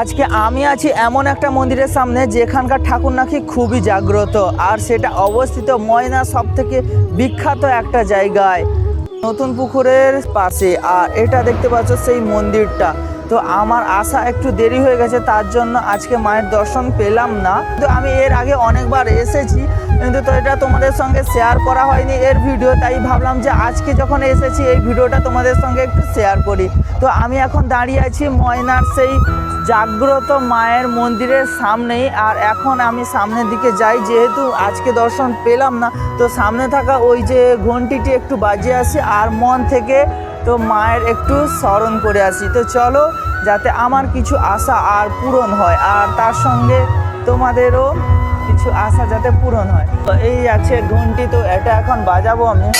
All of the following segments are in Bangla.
আজকে আমি আছি এমন একটা মন্দিরের সামনে যেখানকার ঠাকুর নাকি খুবই জাগ্রত, আর সেটা অবস্থিত ময়না সব থেকে বিখ্যাত একটা জায়গায়, নতুন পুকুরের পাশে। আর এটা দেখতে পাচ্ছ সেই মন্দিরটা। তো আমার আসা একটু দেরি হয়ে গেছে, তার জন্য আজকে মায়ের দর্শন পেলাম না। তো আমি এর আগে অনেকবার এসেছি, কিন্তু তো এটা তোমাদের সঙ্গে শেয়ার করা হয়নি এর ভিডিও, তাই ভাবলাম যে আজকে যখন এসেছি এই ভিডিওটা তোমাদের সঙ্গে একটু শেয়ার করি। তো আমি এখন দাঁড়িয়ে আছি ময়নার সেই জাগ্রত মায়ের মন্দিরের সামনেই। আর এখন আমি সামনের দিকে যাই, যেহেতু আজকে দর্শন পেলাম না, তো সামনে থাকা ওই যে ঘন্টিটি একটু বাজিয়ে আসি আর মন থেকে তো মায়ের একটু স্মরণ করে আসি। তো চলো, যাতে আমার কিছু আশা আর পূরণ হয়, আর তার সঙ্গে তোমাদেরও কিছু আশা যাতে পূরণ হয়। তো এই আছে ঘন্টি, তো এটা এখন বাজাবো আমি।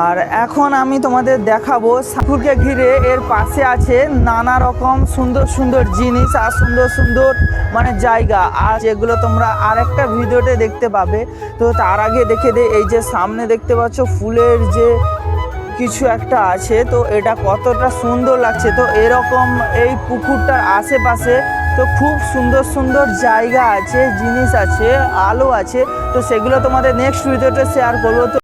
আর এখন আমি তোমাদের দেখাবো ঠাকুরকে ঘিরে এর পাশে আছে নানা রকম সুন্দর সুন্দর জিনিস আর সুন্দর সুন্দর মানে জায়গা, আর যেগুলো তোমরা আরেকটা ভিডিওতে দেখতে পাবে। তো তার আগে দেখে দে, এই যে সামনে দেখতে পাচ্ছ ফুলের যে কিছু একটা আছে, তো এটা কতটা সুন্দর লাগছে। তো এরকম এই পুকুরটার আশেপাশে তো খুব সুন্দর সুন্দর জায়গা আছে, জিনিস আছে, আলো আছে। তো সেগুলো তোমাদের নেক্সট ভিডিওতে শেয়ার করবো। তো